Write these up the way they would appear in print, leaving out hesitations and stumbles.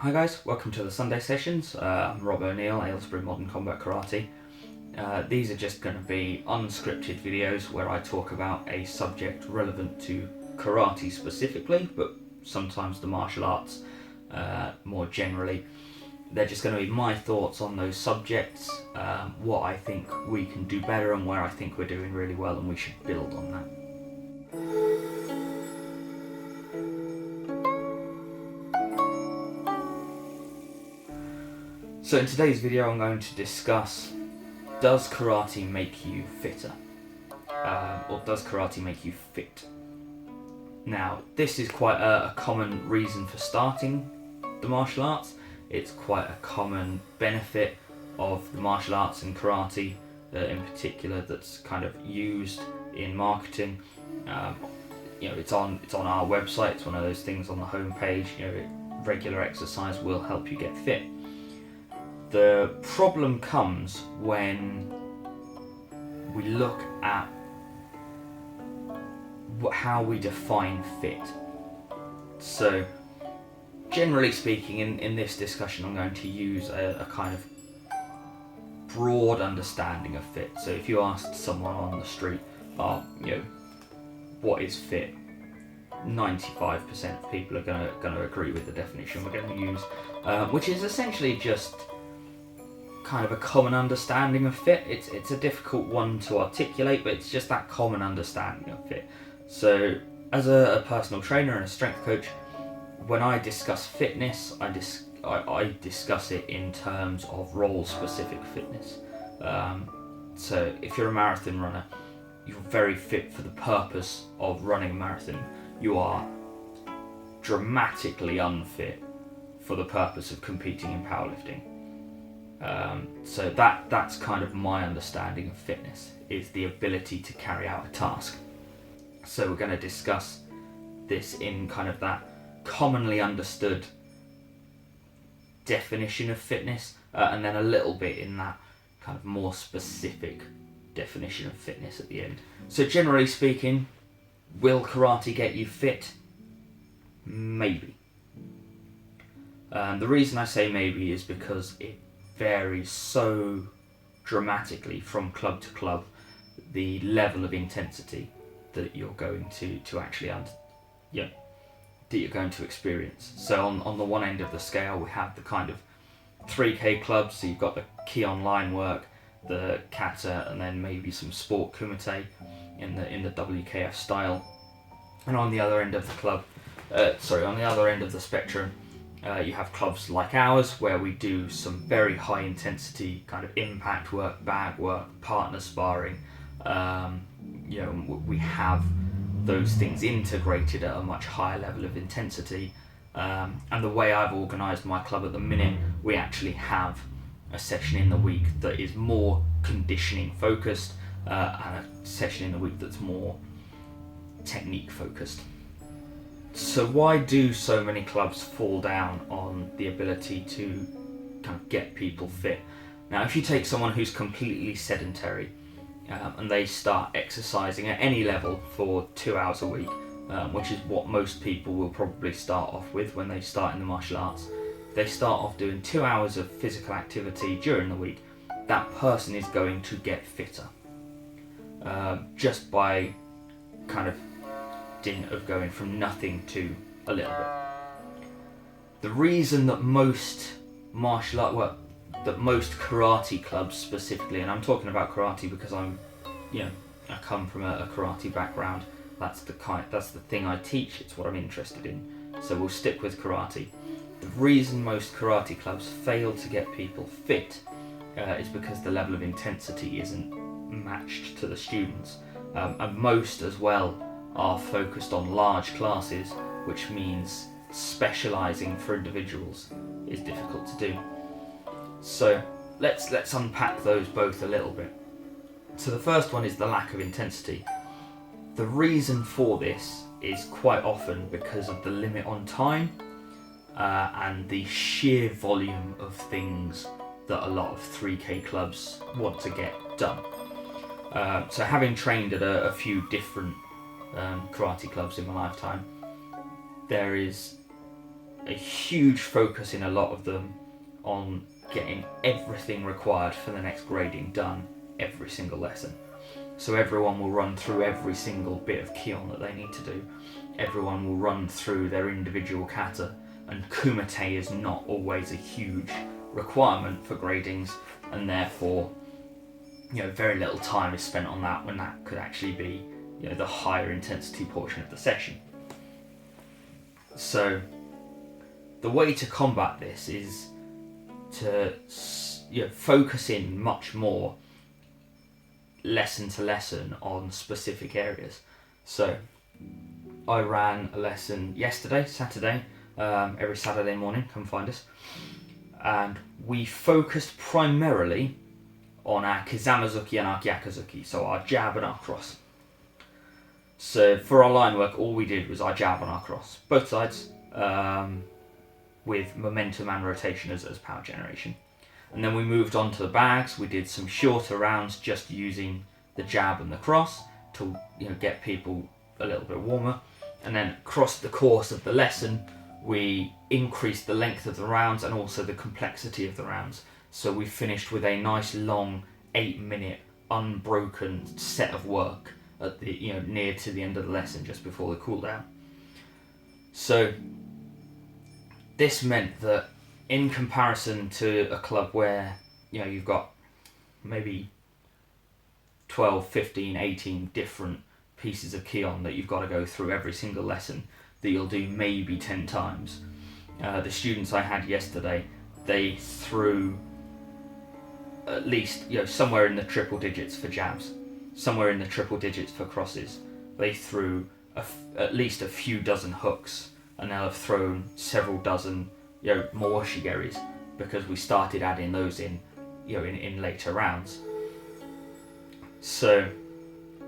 Hi guys, welcome to the Sunday sessions. I'm Rob O'Neill, Aylesbury Modern Combat Karate. These are just going to be unscripted videos where I talk about a subject relevant to karate specifically, but sometimes the martial arts more generally. They're just going to be my thoughts on those subjects, what I think we can do better and where I think we're doing really well and we should build on that. So in today's video I'm going to discuss, does karate make you fitter? Or does karate make you fit? Now, this is quite a common reason for starting the martial arts. It's quite a common benefit of the martial arts and karate in particular that's kind of used in marketing. It's on our website, it's one of those things on the homepage. Regular exercise will help you get fit. The problem comes when we look at how we define fit. So, generally speaking, in this discussion, I'm going to use a kind of broad understanding of fit. So, if you asked someone on the street, what is fit? 95% of people are going to agree with the definition we're going to use, which is essentially just kind of a common understanding of fit. It's a difficult one to articulate, but it's just that common understanding of fit. So as a personal trainer and a strength coach, when I discuss fitness, I discuss it in terms of role-specific fitness. So if you're a marathon runner, you're very fit for the purpose of running a marathon. You are dramatically unfit for the purpose of competing in powerlifting. So that's kind of my understanding of fitness, is the ability to carry out a task. So we're going to discuss this in kind of that commonly understood definition of fitness, and then a little bit in that kind of more specific definition of fitness at the end. So generally speaking, will karate get you fit? Maybe. The reason I say maybe is because it varies so dramatically from club to club, the level of intensity that you're going to actually that you're going to experience. So on the one end of the scale, we have the kind of 3K clubs. So you've got the Kion line work, the kata, and then maybe some sport kumite in the WKF style. And on the other end of the spectrum, you have clubs like ours where we do some very high intensity kind of impact work, bag work, partner sparring. We have those things integrated at a much higher level of intensity. And the way I've organised my club at the minute, we actually have a session in the week that is more conditioning focused, and a session in the week that's more technique focused. So why do so many clubs fall down on the ability to kind of get people fit? Now, if you take someone who's completely sedentary and they start exercising at any level for 2 hours a week, which is what most people will probably start off with when they start in the martial arts. They start off doing 2 hours of physical activity during the week. That person is going to get fitter just by kind of dint of going from nothing to a little bit. The reason that most most karate clubs specifically, and I'm talking about karate because I come from a karate background. That's the thing I teach. It's what I'm interested in. So we'll stick with karate. The reason most karate clubs fail to get people fit is because the level of intensity isn't matched to the students, and most as well are focused on large classes, which means specialising for individuals is difficult to do. So let's unpack those both a little bit. So the first one is the lack of intensity. The reason for this is quite often because of the limit on time and the sheer volume of things that a lot of 3K clubs want to get done. So having trained at a few different karate clubs in my lifetime, there is a huge focus in a lot of them on getting everything required for the next grading done every single lesson. So everyone will run through every single bit of Keon that they need to do. Everyone will run through their individual kata, and kumite is not always a huge requirement for gradings, and therefore, very little time is spent on that when that could actually be, the higher intensity portion of the session. So the way to combat this is to focus in much more lesson to lesson on specific areas. So I ran a lesson yesterday, Saturday, every Saturday morning, come find us, and we focused primarily on our Kizamazuki and our Gyakuzuki, so our jab and our cross. So for our line work, all we did was our jab and our cross, both sides, with momentum and rotation as power generation. And then we moved on to the bags. We did some shorter rounds just using the jab and the cross to get people a little bit warmer. And then across the course of the lesson, we increased the length of the rounds and also the complexity of the rounds. So we finished with a nice long 8-minute unbroken set of work at the near to the end of the lesson, just before the cool down. So this meant that in comparison to a club where you've got maybe 12, 15, 18 different pieces of Keon that you've got to go through every single lesson, that you'll do maybe 10 times. The students I had yesterday, they threw at least somewhere in the triple digits for jabs, somewhere in the triple digits for crosses. They threw at least a few dozen hooks, and they'll have thrown several dozen more shigeris, because we started adding those in in later rounds. So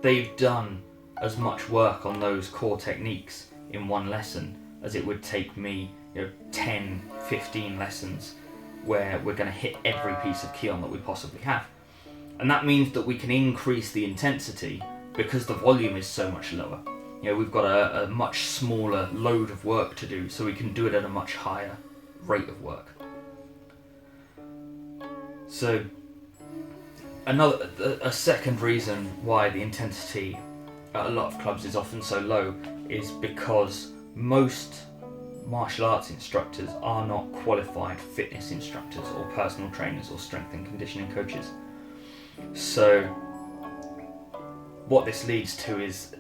they've done as much work on those core techniques in one lesson as it would take me 10, 15 lessons where we're going to hit every piece of Keon that we possibly have. And that means that we can increase the intensity because the volume is so much lower. We've got a much smaller load of work to do, so we can do it at a much higher rate of work. So a second reason why the intensity at a lot of clubs is often so low is because most martial arts instructors are not qualified fitness instructors or personal trainers or strength and conditioning coaches. So what this leads to is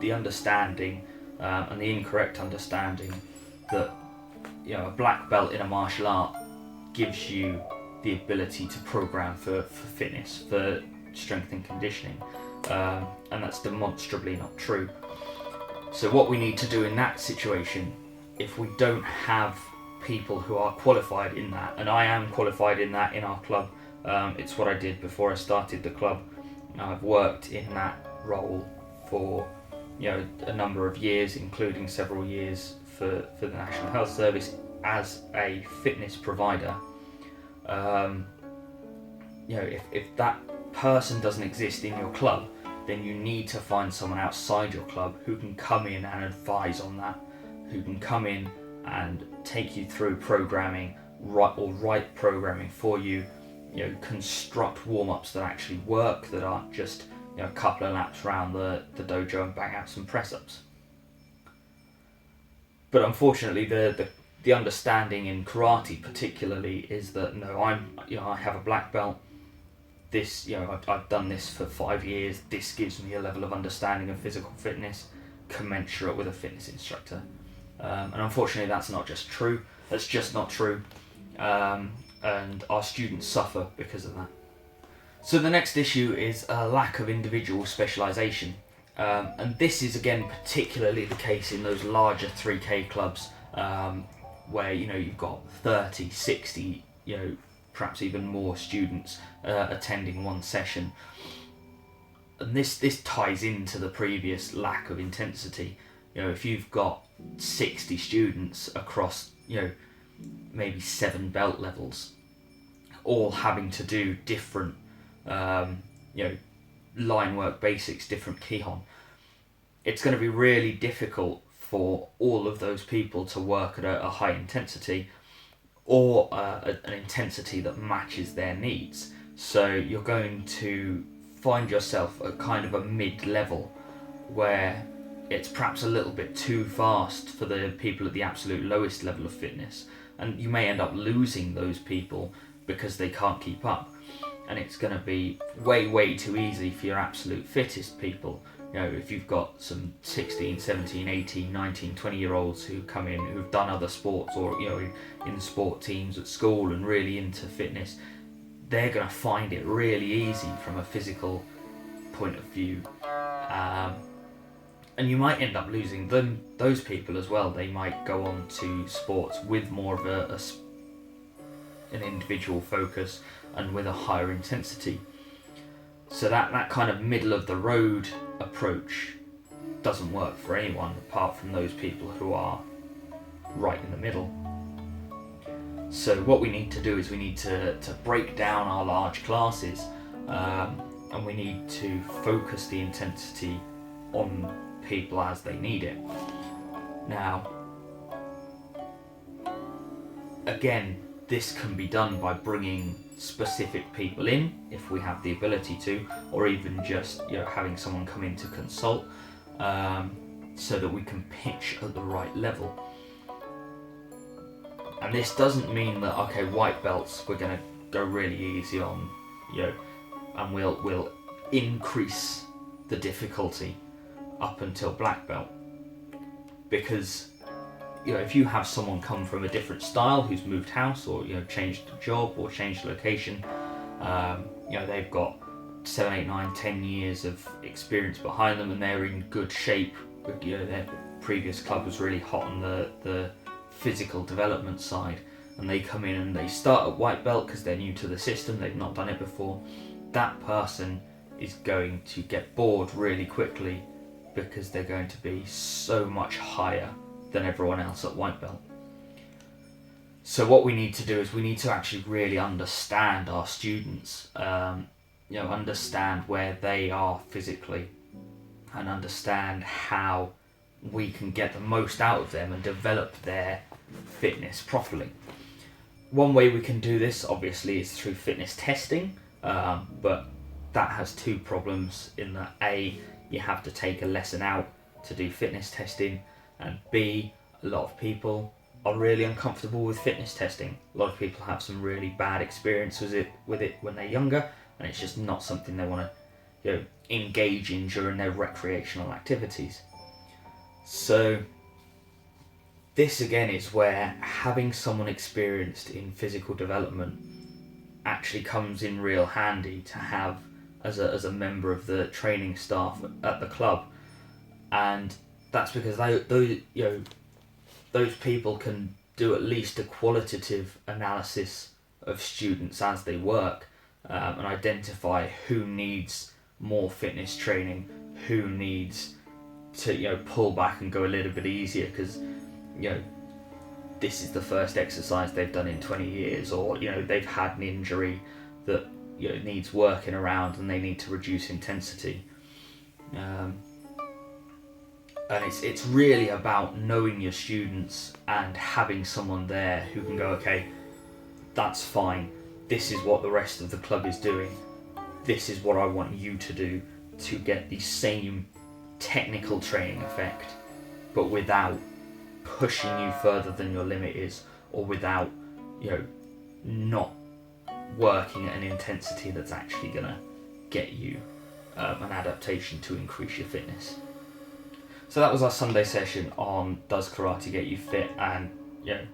the understanding and the incorrect understanding that a black belt in a martial art gives you the ability to program for fitness, for strength and conditioning, and that's demonstrably not true. So what we need to do in that situation, if we don't have people who are qualified in that, and I am qualified in that in our club, it's what I did before I started the club. I've worked in that role for a number of years, including several years for the National Health Service as a fitness provider. If that person doesn't exist in your club, then you need to find someone outside your club who can come in and advise on that, who can come in and take you through programming, write programming for you, construct warm-ups that actually work, that aren't just a couple of laps around the dojo and bang out some press-ups. But unfortunately, the understanding in karate particularly is that I have a black belt. This, I've done this for 5 years. This gives me a level of understanding of physical fitness commensurate with a fitness instructor. And unfortunately, that's not just true. That's just not true. And our students suffer because of that. So the next issue is a lack of individual specialization. And this is again particularly the case in those larger 3K clubs where you've got 30, 60, perhaps even more students attending one session. And this ties into the previous lack of intensity. If you've got 60 students across maybe 7 belt levels, all having to do different line work basics, different Kihon, it's going to be really difficult for all of those people to work at a high intensity, or an intensity that matches their needs. So you're going to find yourself at kind of a mid-level where it's perhaps a little bit too fast for the people at the absolute lowest level of fitness, and you may end up losing those people because they can't keep up. And it's going to be way too easy for your absolute fittest people. You know, if you've got some 16, 17, 18, 19, 20-year-olds who come in who've done other sports, or, you know, in sport teams at school and really into fitness, they're going to find it really easy from a physical point of view. And you might end up losing those people as well. They might go on to sports with more of an individual focus and with a higher intensity. So that kind of middle of the road approach doesn't work for anyone apart from those people who are right in the middle. So what we need to do is we need to break down our large classes, and we need to focus the intensity on people as they need it. Now, again, this can be done by bringing specific people in if we have the ability to, or even just, you know, having someone come in to consult, so that we can pitch at the right level. And this doesn't mean that, okay, white belts we're going to go really easy on, you know, and we'll increase the difficulty up until black belt, because, you know, if you have someone come from a different style who's moved house, or, you know, changed job or changed location, you know, they've got 7, 8, 9, 10 years of experience behind them and they're in good shape. You know, their previous club was really hot on the physical development side, and they come in and they start at white belt because they're new to the system, they've not done it before. That person is going to get bored really quickly because they're going to be so much higher than everyone else at white belt. So what we need to do is we need to actually really understand our students, you know, understand where they are physically, and understand how we can get the most out of them and develop their fitness properly. One way we can do this, obviously, is through fitness testing, but that has two problems in that A, you have to take a lesson out to do fitness testing, and B, a lot of people are really uncomfortable with fitness testing. A lot of people have some really bad experiences with it when they're younger, and it's just not something they want to, you know, engage in during their recreational activities. So this again is where having someone experienced in physical development actually comes in real handy to have as a member of the training staff at the club. And that's because those people can do at least a qualitative analysis of students as they work, and identify who needs more fitness training, who needs to, you know, pull back and go a little bit easier because, you know, this is the first exercise they've done in 20 years, or, you know, they've had an injury that, you know, needs working around and they need to reduce intensity. And it's really about knowing your students and having someone there who can go, okay, that's fine, this is what the rest of the club is doing, this is what I want you to do to get the same technical training effect, but without pushing you further than your limit is, or without, you know, not working at an intensity that's actually going to get you an adaptation to increase your fitness. So that was our Sunday session on does karate get you fit, and, you know,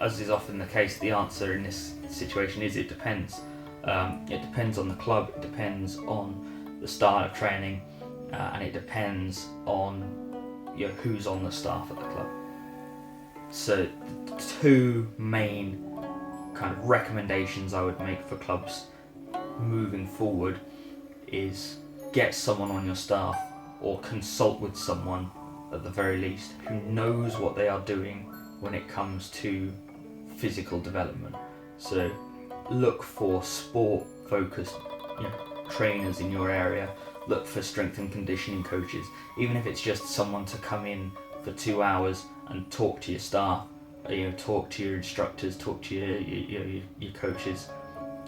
as is often the case, the answer in this situation is it depends. It depends on the club, it depends on the style of training, and it depends on, you know, who's on the staff at the club. So the two main kind of recommendations I would make for clubs moving forward is get someone on your staff, or consult with someone at the very least who knows what they are doing when it comes to physical development. So look for sport focused, you know, trainers in your area, look for strength and conditioning coaches, even if it's just someone to come in for 2 hours and talk to your staff, talk to your instructors, talk to your coaches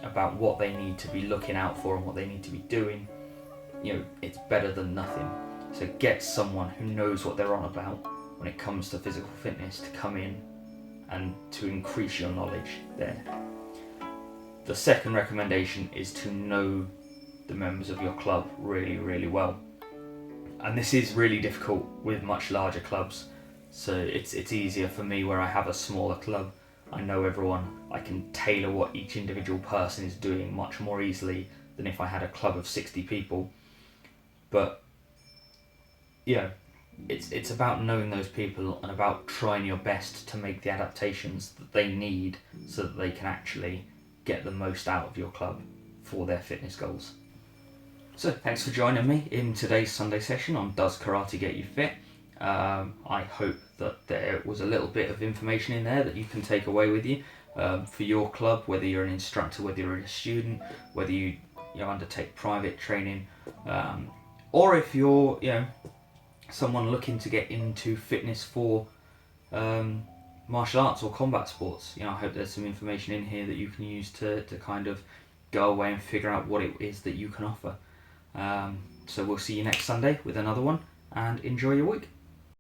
about what they need to be looking out for and what they need to be doing, it's better than nothing. So get someone who knows what they're on about when it comes to physical fitness to come in and to increase your knowledge there. The second recommendation is to know the members of your club really, really well. And this is really difficult with much larger clubs. So it's easier for me where I have a smaller club. I know everyone. I can tailor what each individual person is doing much more easily than if I had a club of 60 people. But it's about knowing those people and about trying your best to make the adaptations that they need so that they can actually get the most out of your club for their fitness goals. So thanks for joining me in today's Sunday session on Does Karate Get You Fit? I hope that there was a little bit of information in there that you can take away with you for your club, whether you're an instructor, whether you're a student, whether you undertake private training, or if you're someone looking to get into fitness for martial arts or combat sports. I hope there's some information in here that you can use to kind of go away and figure out what it is that you can offer. So we'll see you next Sunday with another one, and enjoy your week.